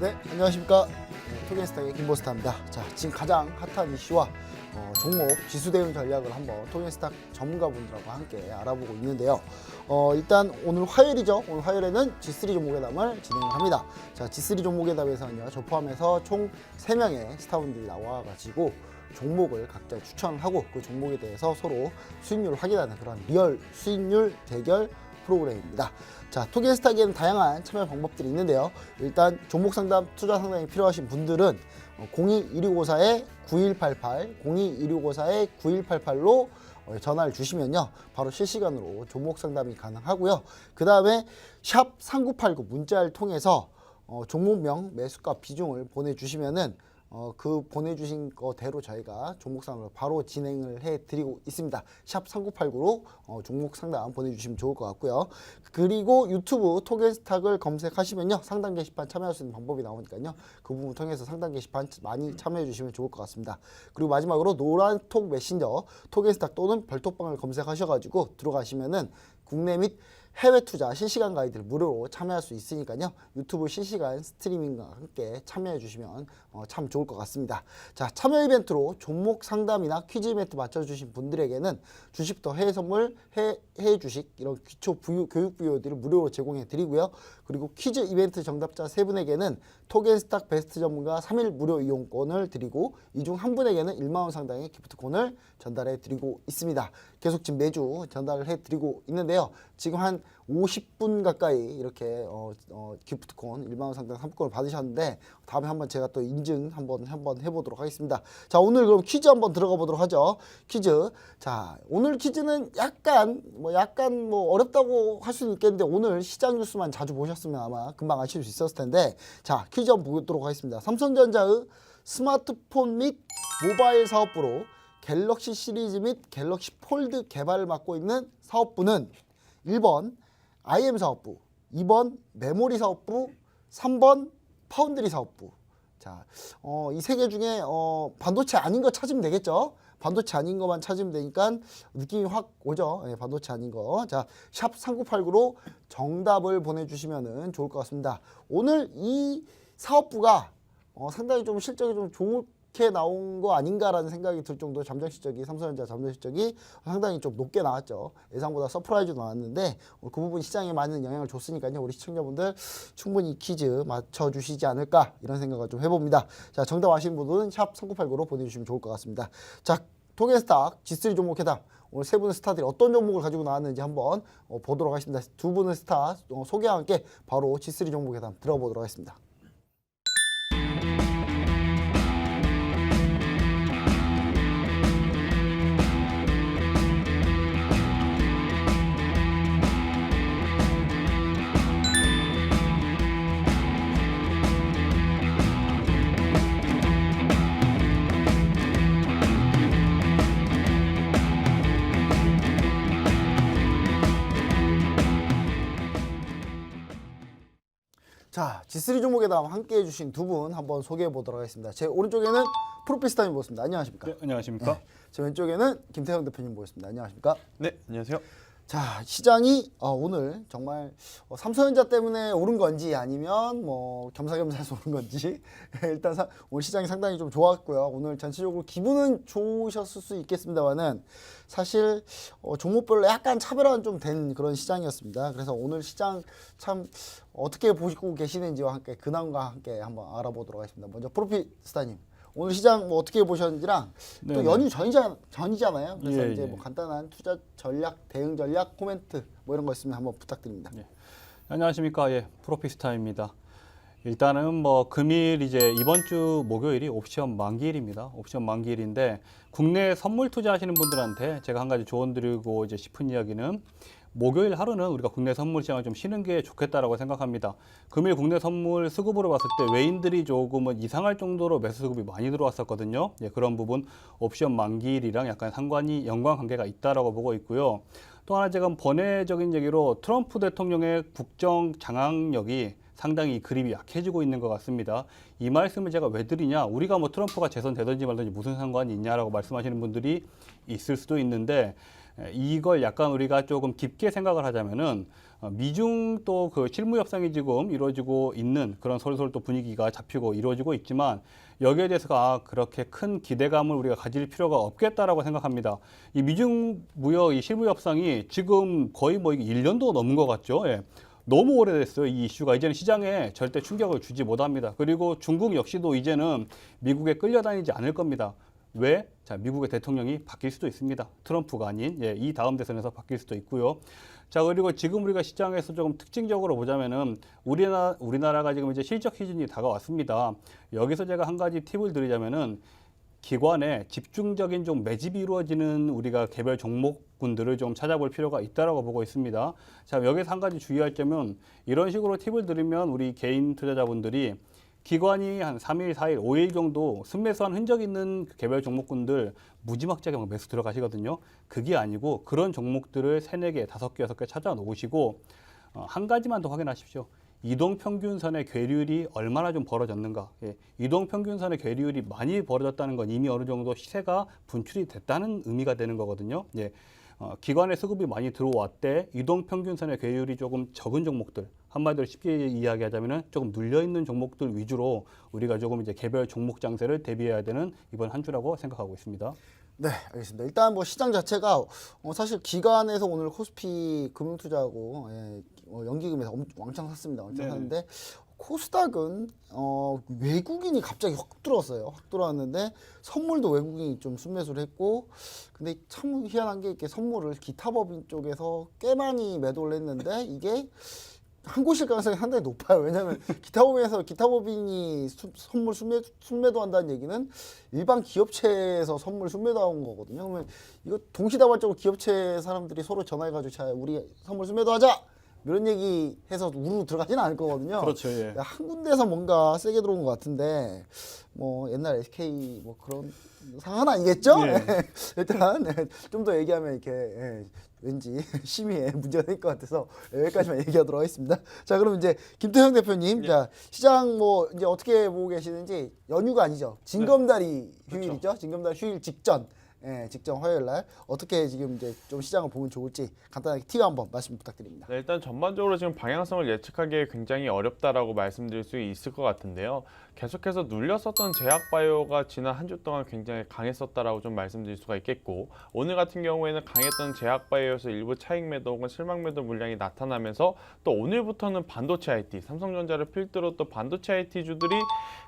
네, 안녕하십니까. 토겐스탁의 김보스타입니다. 자, 지금 가장 핫한 이슈와 종목 지수 대응 전략을 한번 토겐스탁 전문가분들하고 함께 알아보고 있는데요. 일단 오늘 화요일이죠. 오늘 화요일에는 G3 종목회담을 진행을 합니다. 자, G3 종목회담에서는요, 저 포함해서 총 3명의 스타분들이 나와가지고 종목을 각자 추천을 하고 그 종목에 대해서 서로 수익률을 확인하는 그런 리얼 수익률 대결 프로그램입니다. 자, 토겐스탁에는 다양한 참여 방법들이 있는데요. 일단 종목 상담, 투자 상담이 필요하신 분들은 02-1654-9188, 02-1654-9188로 전화를 주시면요, 바로 실시간으로 종목 상담이 가능하고요. 그 다음에 샵 3989 문자를 통해서 종목명, 매수가, 비중을 보내주시면은 그 보내주신 거대로 저희가 종목 상담을 바로 진행을 해드리고 있습니다. 샵 3989로 종목 상담 보내주시면 좋을 것 같고요. 그리고 유튜브 토겐스탁을 검색하시면요, 상담 게시판 참여할 수 있는 방법이 나오니까요, 그 부분 통해서 상담 게시판 많이 참여해 주시면 좋을 것 같습니다. 그리고 마지막으로 노란톡 메신저 토겐스탁 또는 별톡방을 검색하셔가지고 들어가시면은 국내 및 해외 투자 실시간 가이드를 무료로 참여할 수 있으니까요, 유튜브 실시간 스트리밍과 함께 참여해 주시면 참 좋을 것 같습니다. 자, 참여 이벤트로 종목 상담이나 퀴즈 이벤트 맞춰주신 분들에게는 주식부터 해외 선물, 해외 주식 이런 기초 교육 VOD를 무료로 제공해 드리고요. 그리고 퀴즈 이벤트 정답자 3분에게는 토겐스탁 베스트 전문가 3일 무료 이용권을 드리고, 이 중 한 분에게는 1만 원 상당의 기프트콘을 전달해 드리고 있습니다. 계속 지금 매주 전달을 해 드리고 있는데요. 지금 한 50분 가까이 이렇게 기프트콘 1만 원 상당 상품권을 받으셨는데, 다음에 한번 제가 또 인증 한번 해보도록 하겠습니다. 자, 오늘 그럼 퀴즈 한번 들어가 보도록 하죠. 퀴즈. 자, 오늘 퀴즈는 약간 어렵다고 할 수는 있겠는데, 오늘 시장 뉴스만 자주 보셨으면 아마 금방 아실 수 있었을 텐데, 자, 퀴즈 한번 보도록 하겠습니다. 삼성전자의 스마트폰 및 모바일 사업부로 갤럭시 시리즈 및 갤럭시 폴드 개발을 맡고 있는 사업부는 1번 IM 사업부, 2번 메모리 사업부, 3번 파운드리 사업부. 자, 이 세 개 중에 반도체 아닌 거 찾으면 되겠죠. 반도체 아닌 것만 찾으면 되니까 느낌이 확 오죠. 네, 반도체 아닌 거. 자, 샵 3989로 정답을 보내주시면 좋을 것 같습니다. 오늘 이 사업부가 상당히 좀 실적이 좀 좋게 나온 거 아닌가라는 생각이 들 정도로 삼성전자 잠재 실적이 상당히 좀 높게 나왔죠. 예상보다 서프라이즈 나왔는데, 그 부분 시장에 많은 영향을 줬으니까요, 우리 시청자분들 충분히 퀴즈 맞춰주시지 않을까, 이런 생각을 좀 해봅니다. 자, 정답 아시는 분들은 샵 3989로 보내주시면 좋을 것 같습니다. 자, 토겐스탁 G3 종목 회담, 오늘 세 분의 스타들이 어떤 종목을 가지고 나왔는지 한번 보도록 하겠습니다. 두 분의 스타 소개와 함께 바로 G3 종목 회담 들어보도록 하겠습니다. 자, G3 종목에다 함께 해주신 두 분 한번 소개해 보도록 하겠습니다. 제 오른쪽에는 프로피스타님 모셨습니다. 안녕하십니까? 네, 안녕하십니까? 네, 제 왼쪽에는 김태형 대표님 모셨습니다. 안녕하십니까? 네, 안녕하세요. 자, 시장이 오늘 정말 삼성전자 때문에 오른 건지 아니면 뭐 겸사겸사해서 오른 건지 일단 오늘 시장이 상당히 좀 좋았고요. 오늘 전체적으로 기분은 좋으셨을 수 있겠습니다만은 사실 종목별로 약간 차별화는 좀 된 그런 시장이었습니다. 그래서 오늘 시장 참 어떻게 보시고 계시는지와 함께 근황과 함께 한번 알아보도록 하겠습니다. 먼저 프로피스타님, 오늘 시장 뭐 어떻게 보셨는지랑 또 네네. 연휴 전이잖아요. 그래서 예, 이제 예. 뭐 간단한 투자 전략, 대응 전략, 코멘트 뭐 이런 거 있으면 한번 부탁드립니다. 예. 안녕하십니까? 예, 프로피스타입니다. 일단은 뭐 금일 이제 이번 주 목요일이 옵션 만기일입니다. 옵션 만기일인데 국내 선물 투자하시는 분들한테 제가 한 가지 조언 드리고 이제 싶은 이야기는, 목요일 하루는 우리가 국내 선물 시장을 좀 쉬는 게 좋겠다라고 생각합니다. 금일 국내 선물 수급으로 봤을 때 외인들이 조금은 이상할 정도로 매수 수급이 많이 들어왔었거든요. 예, 그런 부분 옵션 만기일이랑 약간 연관관계가 있다라고 보고 있고요. 또 하나 제가 번외적인 얘기로 트럼프 대통령의 국정 장악력이 상당히 그립이 약해지고 있는 것 같습니다. 이 말씀을 제가 왜 드리냐, 우리가 뭐 트럼프가 재선되든지 말든지 무슨 상관이 있냐라고 말씀하시는 분들이 있을 수도 있는데, 이걸 약간 우리가 조금 깊게 생각을 하자면은 미중 또 그 실무 협상이 지금 이루어지고 있는 그런 솔솔 또 분위기가 잡히고 이루어지고 있지만 여기에 대해서가 그렇게 큰 기대감을 우리가 가질 필요가 없겠다라고 생각합니다. 이 미중 무역 이 실무 협상이 지금 거의 뭐 1년도 넘은 것 같죠. 예. 너무 오래됐어요. 이 이슈가 이제는 시장에 절대 충격을 주지 못합니다. 그리고 중국 역시도 이제는 미국에 끌려다니지 않을 겁니다. 왜? 자, 미국의 대통령이 바뀔 수도 있습니다. 트럼프가 아닌 이 다음 대선에서 바뀔 수도 있고요. 자, 그리고 지금 우리가 시장에서 조금 특징적으로 보자면은 우리나라가 지금 이제 실적 시즌이 다가왔습니다. 여기서 제가 한 가지 팁을 드리자면은 기관에 집중적인 좀 매집이 이루어지는 우리가 개별 종목군들을 좀 찾아볼 필요가 있다라고 보고 있습니다. 자, 여기서 한 가지 주의할 점은 이런 식으로 팁을 드리면 우리 개인 투자자분들이 기관이 한 3일, 4일, 5일 정도 순매수한 흔적 있는 개별 종목군들 무지막지하게 막 매수 들어가시거든요. 그게 아니고 그런 종목들을 3, 4개, 5개, 6개 찾아 놓으시고 한 가지만 더 확인하십시오. 이동평균선의 괴율이 얼마나 좀 벌어졌는가. 이동평균선의 괴율이 많이 벌어졌다는 건 이미 어느 정도 시세가 분출이 됐다는 의미가 되는 거거든요. 기관의 수급이 많이 들어왔대 이동평균선의 괴율이 조금 적은 종목들, 한마디로 쉽게 이야기하자면 조금 눌려있는 종목들 위주로 우리가 조금 이제 개별 종목 장세를 대비해야 되는 이번 한 주라고 생각하고 있습니다. 네, 알겠습니다. 일단 뭐 시장 자체가 사실 기관에서 오늘 코스피 금융투자하고 연기금에서 왕창 샀습니다. 왕창 샀는데 코스닥은 외국인이 갑자기 확 들어왔어요. 확 들어왔는데 선물도 외국인이 좀 순매수를 했고, 근데 참 희한한 게 이렇게 선물을 기타법인 쪽에서 꽤 많이 매도를 했는데 이게 한 곳일 가능성이 상당히 높아요. 왜냐하면 기타법인이 선물 순매도한다는 얘기는 일반 기업체에서 선물 순매도한 거거든요. 그러면 이거 동시다발적으로 기업체 사람들이 서로 전화해가지고 자 우리 선물 순매도하자 이런 얘기 해서 우르르 들어가지는 않을 거거든요. 그렇죠. 예. 한 군데서 뭔가 세게 들어온 것 같은데 뭐 옛날 SK 뭐 그런 상황은 아니겠죠? 예. 일단 좀 더 얘기하면 이렇게 왠지 심의에 문제가 될 것 같아서 여기까지만 얘기하도록 하겠습니다. 자, 그럼 이제 김태형 대표님, 자 시장 뭐 이제 어떻게 보고 계시는지 연휴가 아니죠? 징검다리 휴일이죠? 그렇죠. 징검다리 휴일 직전. 직전 화요일 날 어떻게 지금 이제 좀 시장을 보면 좋을지 간단하게 팁 한번 말씀 부탁드립니다. 네, 일단 전반적으로 지금 방향성을 예측하기 굉장히 어렵다라고 말씀드릴 수 있을 것 같은데요. 계속해서 눌렸었던 제약바이오가 지난 한 주 동안 굉장히 강했었다라고 좀 말씀드릴 수가 있겠고, 오늘 같은 경우에는 강했던 제약바이오에서 일부 차익 매도 혹은 실망 매도 물량이 나타나면서 또 오늘부터는 반도체 IT, 삼성전자를 필두로 또 반도체 IT 주들이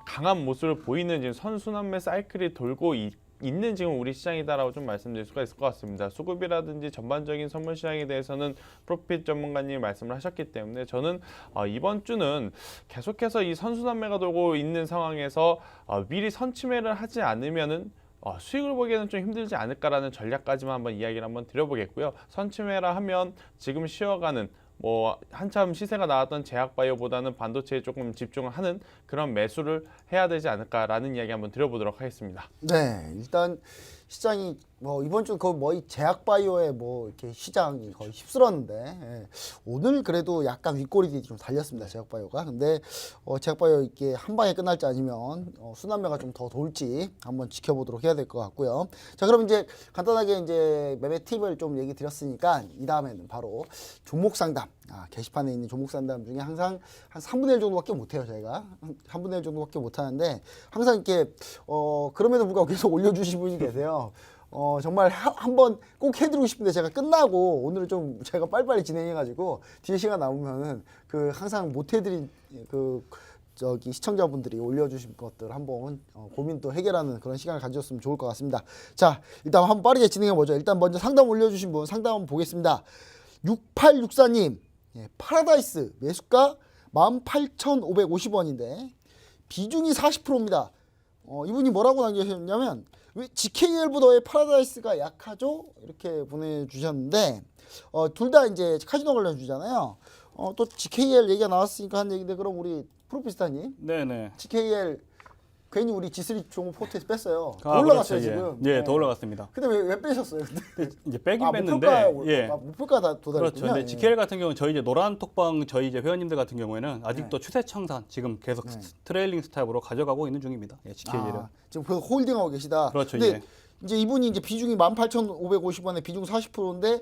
강한 모습을 보이는 지금 선순환매 사이클이 돌고 있는 지금 우리 시장이다라고 좀 말씀드릴 수가 있을 것 같습니다. 수급이라든지 전반적인 선물 시장에 대해서는 프로핏 전문가님이 말씀을 하셨기 때문에 저는 이번 주는 계속해서 이 선순환매가 돌고 있는 상황에서 미리 선침해를 하지 않으면은 수익을 보기에는 좀 힘들지 않을까라는 전략까지만 한번 이야기를 한번 드려보겠고요. 선침해라 하면 지금 쉬어가는 뭐 한참 시세가 나왔던 제약바이오보다는 반도체에 조금 집중을 하는 그런 매수를 해야 되지 않을까라는 이야기 한번 드려보도록 하겠습니다. 네, 일단 시장이 뭐 이번 주 그 뭐 이 제약바이오의 뭐 이렇게 시장이 거의 휩쓸었는데 오늘 그래도 약간 윗꼬리들이 좀 달렸습니다. 제약바이오가. 근데 제약바이오 이게 한 방에 끝날지 아니면 순환매가 좀 더 돌지 한번 지켜보도록 해야 될 것 같고요. 자, 그럼 이제 간단하게 이제 매매 팁을 좀 얘기 드렸으니까 이 다음에는 바로 종목 상담. 게시판에 있는 종목 상담 중에 항상 한 3분의 1 정도밖에 못해요. 저희가 3분의 1 정도밖에 못하는데 항상 이렇게 그럼에도 불구하고 계속 올려주신 분이 계세요. 정말 한번 꼭 해드리고 싶은데 제가 끝나고 오늘은 좀 제가 빨리빨리 진행해가지고 뒤에 시간 남으면은 그 항상 못 해드린 그 저기 시청자분들이 올려주신 것들 한번 고민 또 해결하는 그런 시간을 가졌으면 좋을 것 같습니다. 자, 일단 한번 빠르게 진행해 보죠. 일단 먼저 상담 올려주신 분 상담 한번 보겠습니다. 6864님, 파라다이스 매수가 18,550원인데 비중이 40%입니다. 이분이 뭐라고 남겨주셨냐면 왜 GKL보다 왜 파라다이스가 약하죠? 이렇게 보내주셨는데 둘 다 이제 카지노 관련 주잖아요. 또 GKL 얘기가 나왔으니까 한 얘기인데 그럼 우리 프로피스타님, 네네. GKL 괜히 우리 G3 종목 포트에서 뺐어요. 더 그렇죠. 올라갔어요. 예. 지금. 예, 더 올라갔습니다. 근데 왜 빼셨어요? 근데 이제 빼긴 뺐는데, 목표가 다 도달했군요. 그렇죠. 근데 GKL 같은 경우는 저희 이제 노란 톡방 저희 이제 회원님들 같은 경우에는 아직도 추세 청산 지금 계속 트레일링 스탑으로 가져가고 있는 중입니다. GKL은. 지금 그 홀딩하고 계시다. 그렇죠. 근데 이제 이분이 이제 비중이 18,550원에 비중 40%인데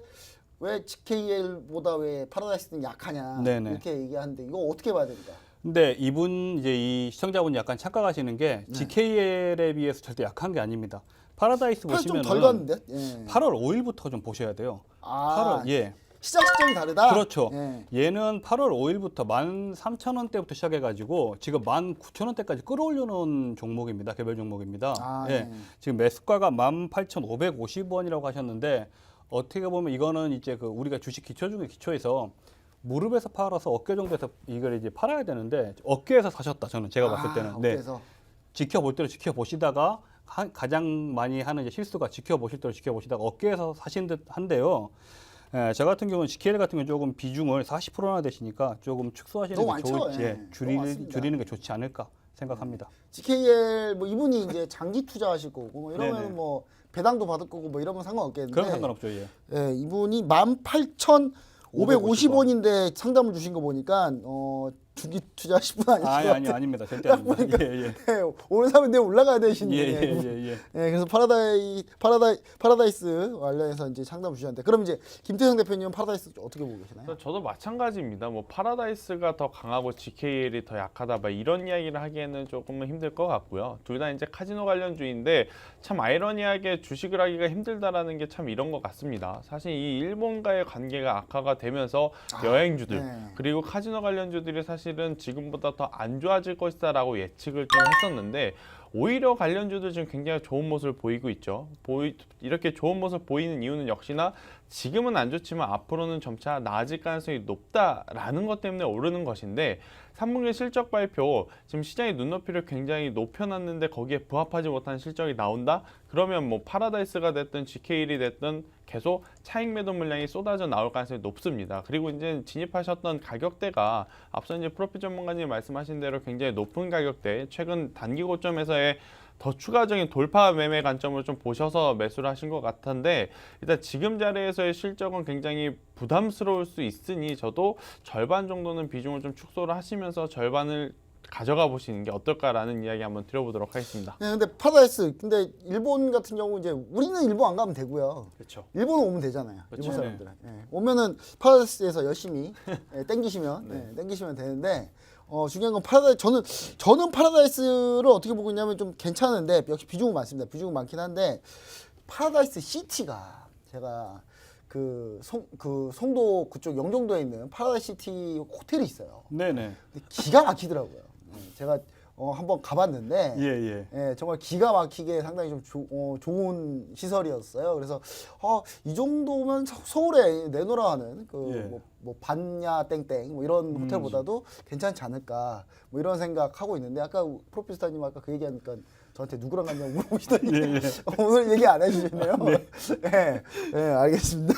왜 GKL보다 왜 파라다이스는 약하냐 네네. 이렇게 얘기하는데 이거 어떻게 봐야 됩니까? 근데 이분 이제 이 시청자분 약간 착각하시는 게 네. GKL에 비해서 절대 약한 게 아닙니다. 파라다이스 팔 보시면은 좀덜 갔는데? 예. 8월 5일부터 좀 보셔야 돼요. 아, 8월 예. 시작 시점이 다르다. 그렇죠. 예. 얘는 8월 5일부터 13,000원대부터 시작해가지고 지금 19,000원대까지 끌어올려놓은 종목입니다. 개별 종목입니다. 아, 예. 네. 지금 매수가가 18,550원이라고 하셨는데 어떻게 보면 이거는 이제 그 우리가 주식 기초 중에 기초에서 무릎에서 팔아서 어깨 정도에서 이걸 이제 팔아야 되는데 어깨에서 사셨다. 저는 제가 봤을 때는. 네. 어깨에서. 지켜볼 대로 지켜보시다가 가장 많이 하는 이제 실수가 지켜보실 대로 지켜보시다가 어깨에서 사신 듯 한데요. 예, 저 같은 경우는 GKL 같은 경우는 조금 비중을 40%나 되시니까 조금 축소하시는 너무 게 많죠? 좋을지 예. 너무 많습니다. 줄이는 게 좋지 않을까 생각합니다. GKL 뭐 이분이 이제 장기 투자하실 거고 뭐 이러면 네네. 뭐 배당도 받을 거고 뭐 이러면 상관없겠는데. 그럼 상관없죠. 예. 예, 이분이 18,550원인데 상담을 주신 거 보니까 주기 투자하실 분 아니실 것 같아요. 아닙니다. 절대 딱 아닙니다. 보니까 예, 예. 예, 오늘 사면 내일 올라가야 되시는데. 예. 예, 그래서 파라다이스 관련해서 이제 상담 주셨는데 그럼 이제 김태형 대표님은 파라다이스 어떻게 보고 계시나요? 저도 마찬가지입니다. 뭐 파라다이스가 더 강하고 GKL이 더 약하다, 막 이런 이야기를 하기에는 조금은 힘들 것 같고요. 둘 다 이제 카지노 관련주인데 참 아이러니하게 주식을 하기가 힘들다라는 게 참 이런 것 같습니다. 사실 이 일본과의 관계가 악화가 되면서 여행주들 네. 그리고 카지노 관련주들이 사실은 지금보다 더 안 좋아질 것이다라고 예측을 좀 했었는데. 오히려 관련주도 지금 굉장히 좋은 모습을 보이고 있죠. 이렇게 좋은 모습을 보이는 이유는 역시나 지금은 안 좋지만 앞으로는 점차 나아질 가능성이 높다라는 것 때문에 오르는 것인데 3분기 실적 발표 지금 시장의 눈높이를 굉장히 높여놨는데 거기에 부합하지 못한 실적이 나온다? 그러면 뭐 파라다이스가 됐든 GKL이 됐든 계속 차익 매도 물량이 쏟아져 나올 가능성이 높습니다. 그리고 이제 진입하셨던 가격대가 앞서 이제 프로필 전문가님 말씀하신 대로 굉장히 높은 가격대, 최근 단기 고점에서의 더 추가적인 돌파 매매 관점을 좀 보셔서 매수를 하신 것 같은데 일단 지금 자리에서의 실적은 굉장히 부담스러울 수 있으니 저도 절반 정도는 비중을 좀 축소를 하시면서 절반을 가져가 보시는 게 어떨까라는 이야기 한번 드려보도록 하겠습니다. 네, 근데 파라다이스 근데 일본 같은 경우 이제 우리는 일본 안 가면 되고요. 그렇죠. 일본 오면 되잖아요. 그렇죠. 일본 사람들은 오면은 파라다이스에서 열심히 땡기시면 땡기시면 되는데 중요한 건 저는 파라다이스를 어떻게 보고 있냐면 좀 괜찮은데 역시 비중은 많습니다. 비중은 많긴 한데 파라다이스 시티가 제가 송도 그쪽 영종도에 있는 파라다이스 시티 호텔이 있어요. 네네. 근데 기가 막히더라고요. 제가 한번 가봤는데 예. 정말 기가 막히게 상당히 좀 좋은 시설이었어요. 그래서 이 정도면 서울에 내놓으라 하는 뭐 반야 땡땡 뭐 이런 호텔보다도 괜찮지 않을까 뭐 이런 생각하고 있는데 아까 프로피스타님 아까 그 얘기하니까 저한테 누구랑 갔냐고 물어보시더니 오늘 얘기 안 해주시네요. 네, 알겠습니다.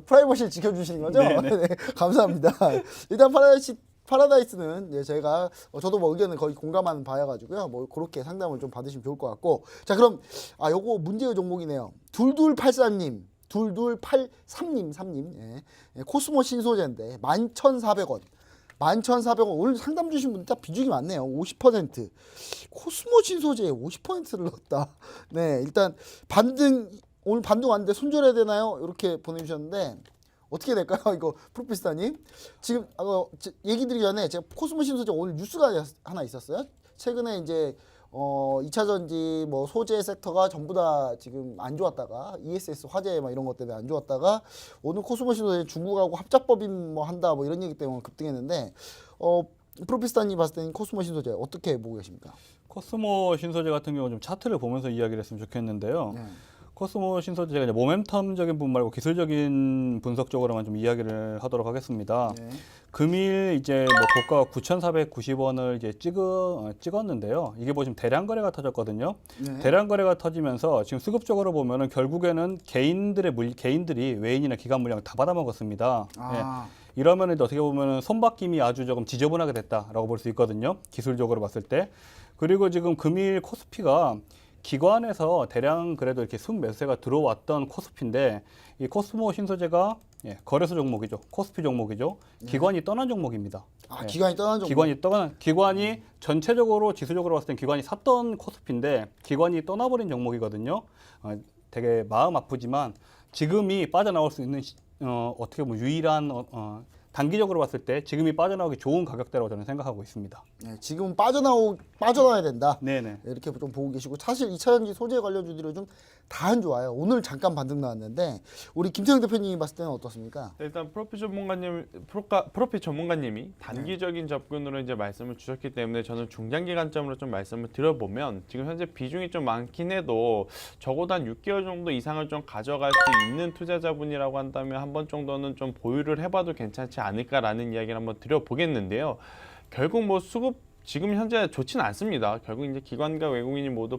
프라이버시를 지켜주시는 거죠? 네, 감사합니다. 일단 파라다이스는 저희가 저도 뭐 의견을 거의 공감하는 바여가지고요. 뭐 그렇게 상담을 좀 받으시면 좋을 것 같고 자 그럼 요거 문제의 종목이네요. 2283님. 2283님. 코스모 신소재인데 11,400원. 11,400원. 오늘 상담 주신 분 딱 비중이 많네요. 50%. 코스모 신소재에 50%를 넣었다. 네, 일단 오늘 반등 왔는데 손절해야 되나요? 이렇게 보내주셨는데 어떻게 될까요? 이거 프로피스타님. 지금 얘기 드리기 전에 제가 코스모 신소재 오늘 뉴스가 하나 있었어요. 최근에 이제 2차 전지 뭐 소재 섹터가 전부 다 지금 안 좋았다가 ESS 화재 막 이런 것 때문에 안 좋았다가 오늘 코스모 신소재 중국하고 합작법인 뭐 한다 뭐 이런 얘기 때문에 급등했는데 프로피스타님 봤을 때는 코스모 신소재 어떻게 보고 계십니까? 코스모 신소재 같은 경우 좀 차트를 보면서 이야기를 했으면 좋겠는데요. 네. 코스모 신소재가 이제 모멘텀적인 부분 말고 기술적인 분석적으로만 좀 이야기를 하도록 하겠습니다. 네. 금일 이제 뭐 고가가 9,490원을 이제 찍었는데요. 이게 보시면 대량 거래가 터졌거든요. 네. 대량 거래가 터지면서 지금 수급적으로 보면은 결국에는 개인들이 외인이나 기관 물량을 다 받아먹었습니다. 이러면 어떻게 보면은 손바뀜이 아주 조금 지저분하게 됐다라고 볼 수 있거든요. 기술적으로 봤을 때. 그리고 지금 금일 코스피가 기관에서 대량 그래도 이렇게 순매수세가 들어왔던 코스피인데 이 코스모 신소재가 거래소 종목이죠. 코스피 종목이죠. 기관이 떠난 종목입니다. 기관이 떠난 종목. 기관이 전체적으로 지수적으로 봤을 땐 기관이 샀던 코스피인데 기관이 떠나버린 종목이거든요. 되게 마음 아프지만 지금이 빠져나올 수 있는 어떻게 보면 유일한 단기적으로 봤을 때 지금이 빠져나오기 좋은 가격대라고 저는 생각하고 있습니다. 네, 지금 빠져나와야 된다. 네네. 이렇게 좀 보고 계시고 사실 2차전지 소재 관련주들이 좀 다 안 좋아요. 오늘 잠깐 반등 나왔는데 우리 김태형 대표님이 봤을 때는 어떻습니까? 일단 프로핏 전문가님이 단기적인 접근으로 이제 말씀을 주셨기 때문에 저는 중장기 관점으로 좀 말씀을 드려보면 지금 현재 비중이 좀 많긴 해도 적어도 한 6개월 정도 이상을 좀 가져갈 수 있는 투자자분이라고 한다면 한 번 정도는 좀 보유를 해봐도 괜찮지 않을까라는 이야기를 한번 드려보겠는데요. 결국 뭐 수급 지금 현재 좋지는 않습니다. 결국 이제 기관과 외국인이 모두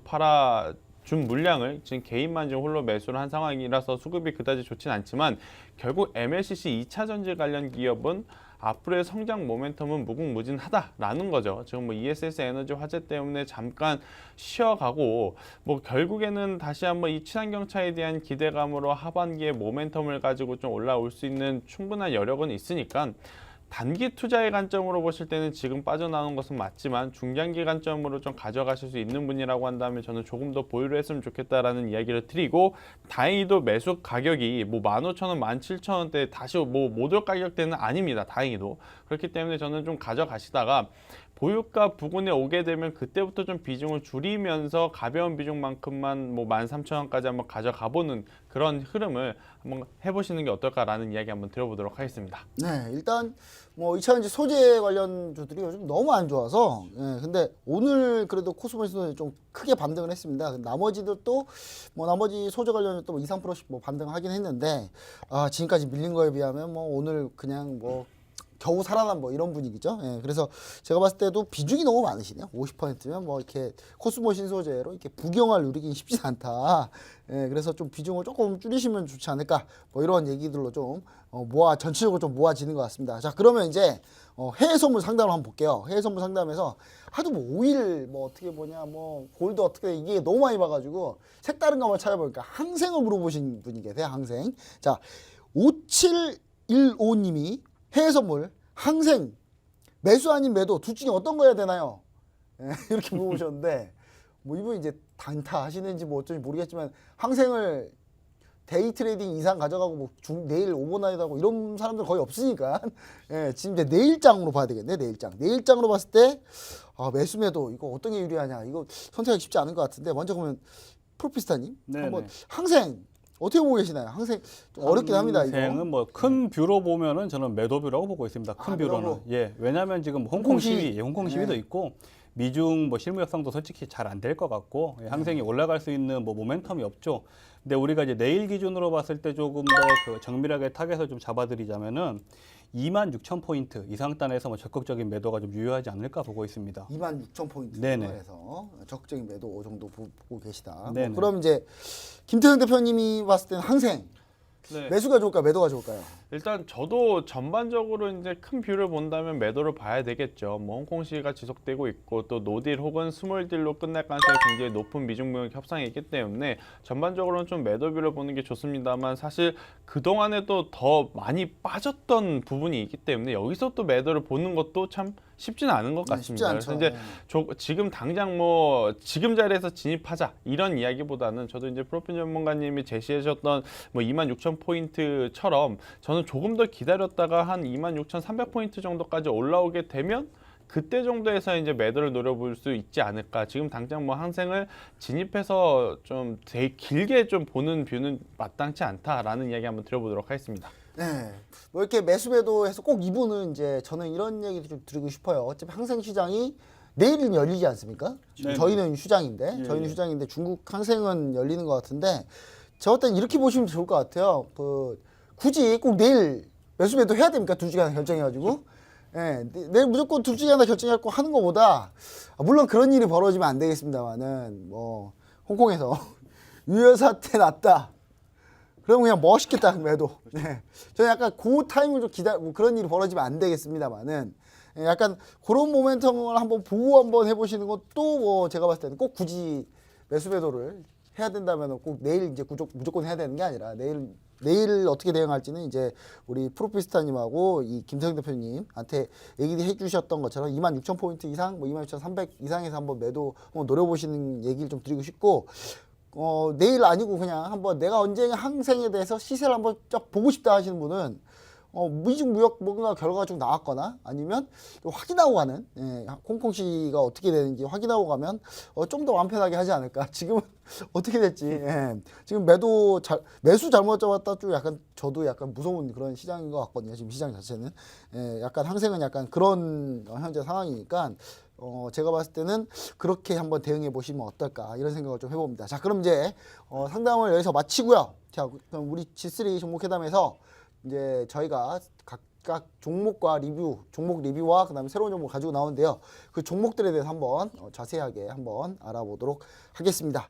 준 물량을 지금 개인만 지금 홀로 매수를 한 상황이라서 수급이 그다지 좋지는 않지만 결국 MLCC 2차 전지 관련 기업은 앞으로의 성장 모멘텀은 무궁무진하다라는 거죠. 지금 뭐 ESS 에너지 화재 때문에 잠깐 쉬어가고 뭐 결국에는 다시 한번 이 친환경 차에 대한 기대감으로 하반기에 모멘텀을 가지고 좀 올라올 수 있는 충분한 여력은 있으니까 단기 투자의 관점으로 보실 때는 지금 빠져나오는 것은 맞지만 중장기 관점으로 좀 가져가실 수 있는 분이라고 한다면 저는 조금 더 보유를 했으면 좋겠다라는 이야기를 드리고 다행히도 매수 가격이 뭐 15,000원, 17,000원대 다시 뭐 못 올 가격대는 아닙니다. 다행히도. 그렇기 때문에 저는 좀 가져가시다가 보유가 부근에 오게 되면 그때부터 좀 비중을 줄이면서 가벼운 비중만큼만 뭐 13,000원까지 한번 가져가보는 그런 흐름을 한번 해보시는 게 어떨까라는 이야기 한번 들어보도록 하겠습니다. 네, 일단 뭐 2차전지 소재 관련주들이 요즘 너무 안 좋아서 근데 오늘 그래도 코스모스는 좀 크게 반등을 했습니다. 나머지들도 뭐 나머지 소재 관련주 또 2~3%씩 뭐 반등하긴 했는데 지금까지 밀린 거에 비하면 뭐 오늘 그냥 뭐 겨우 살아난 뭐 이런 분위기죠. 그래서 제가 봤을 때도 비중이 너무 많으시네요. 50%면 뭐 이렇게 코스모 신소재로 이렇게 부경을 누리긴 쉽지 않다. 그래서 좀 비중을 조금 줄이시면 좋지 않을까. 뭐 이런 얘기들로 좀 전체적으로 좀 모아지는 것 같습니다. 자, 그러면 이제 해외 선물 상담을 한번 볼게요. 해외 선물 상담에서 하도 뭐 오일 뭐 어떻게 보냐 뭐 골드 어떻게 이게 너무 많이 봐가지고 색다른 거 한번 찾아보니까 항생을 물어보신 분이 계세요. 항생. 자, 5715님이 해외 선물 항생 매수 아닌 매도 둘 중에 어떤 거 해야 되나요? 이렇게 물어보셨는데 뭐 이분이 이제 단타 하시는지 뭐 어쩐지 모르겠지만 항생을 데이 트레이딩 이상 가져가고 뭐 내일 오버나잇 하고 이런 사람들 거의 없으니까 지금 이제 내일장으로 봐야 되겠네. 내일장으로 봤을 때 매수 매도 이거 어떤 게 유리하냐 이거 선택하기 쉽지 않은 것 같은데 먼저 그러면 프로피스타님 한번 항생 어떻게 보고 계시나요? 항생 좀 어렵긴 합니다. 항생은 뭐 큰 뷰로 보면은 저는 매도뷰라고 보고 있습니다. 큰 뷰로는. 예, 왜냐하면 지금 홍콩 시위도 있고 미중 뭐 실무 협상도 솔직히 잘 안 될 것 같고 항생이 올라갈 수 있는 뭐 모멘텀이 없죠. 근데 우리가 이제 내일 기준으로 봤을 때 조금 더 그 정밀하게 타겟을 좀 잡아드리자면은 26,000포인트 이상단에서 뭐 적극적인 매도가 좀 유효하지 않을까 보고 있습니다. 26,000포인트에서 적극적인 매도 정도 보고 계시다. 네네. 뭐 그럼 이제 김태형 대표님이 봤을 때는 항생 네. 매수가 좋을까요? 매도가 좋을까요? 일단 저도 전반적으로 이제 큰 뷰를 본다면 매도를 봐야 되겠죠. 뭐 홍콩 시위가 지속되고 있고 또 노딜 혹은 스몰딜로 끝날 가능성이 굉장히 높은 미중무역 협상이 있기 때문에 전반적으로는 좀 매도뷰를 보는 게 좋습니다만 사실 그동안에도 더 많이 빠졌던 부분이 있기 때문에 여기서 또 매도를 보는 것도 참 쉽지는 않은 것 같습니다. 그래서 이제 지금 당장 뭐 지금 자리에서 진입하자 이런 이야기보다는 저도 이제 프로필 전문가님이 제시하셨던 뭐 26,000포인트처럼 저는 조금 더 기다렸다가 한 26,300포인트 정도까지 올라오게 되면 그때 정도에서 이제 매도를 노려볼 수 있지 않을까. 지금 당장 뭐 항생을 진입해서 좀 되게 길게 좀 보는 뷰는 마땅치 않다라는 이야기 한번 드려보도록 하겠습니다. 네, 뭐 이렇게 매수 매도해서 꼭 이분은 이제 저는 이런 얘기도 좀 드리고 싶어요. 어차피 항생 시장이 내일은 열리지 않습니까? 저희는 휴장인데, 휴장인데 중국 항생은 열리는 것 같은데 저 때는 이렇게 보시면 좋을 것 같아요. 굳이 꼭 내일 매수 매도 해야 됩니까? 둘 중에 하나 결정해가지고. 내일 무조건 둘 중에 하나 결정해갖고 하는 것보다 물론 그런 일이 벌어지면 안 되겠습니다만은 뭐 홍콩에서 유혈 사태 났다. 그러면 그냥 멋있겠다 매도. 저는 약간 그 타이밍을 좀 뭐 그런 일이 벌어지면 안 되겠습니다만은 약간 그런 모멘텀을 한번 보고 한번 해보시는 것도 뭐 제가 봤을 때는 꼭 굳이 매수 매도를 해야 된다면 꼭 내일 이제 무조건 해야 되는 게 아니라 내일 어떻게 대응할지는 이제 우리 프로피스타님하고 이 김태형 대표님한테 얘기해 주셨던 것처럼 26,000포인트 이상, 뭐 26,300 이상에서 한번 매도 한번 노려보시는 얘기를 좀 드리고 싶고 내일 아니고 그냥 한번 내가 언제 항생에 대해서 시세를 한번 쫙 보고 싶다 하시는 분은 미중무역 뭔가 결과가 좀 나왔거나 아니면 확인하고 가는 홍콩시가 어떻게 되는지 확인하고 가면 좀 더 마음 편하게 하지 않을까. 지금은 어떻게 됐지? 지금 매수 잘못 잡았다 좀 약간 저도 약간 무서운 그런 시장인 것 같거든요. 지금 시장 자체는 약간 항생은 약간 그런 현재 상황이니까 제가 봤을 때는 그렇게 한번 대응해 보시면 어떨까 이런 생각을 좀 해봅니다. 자, 그럼 이제 상담을 여기서 마치고요. 자, 그럼 우리 G3 종목회담에서 이제 저희가 각각 종목과 종목 리뷰와 그다음에 새로운 종목 가지고 나오는데요. 그 종목들에 대해서 한번 자세하게 한번 알아보도록 하겠습니다.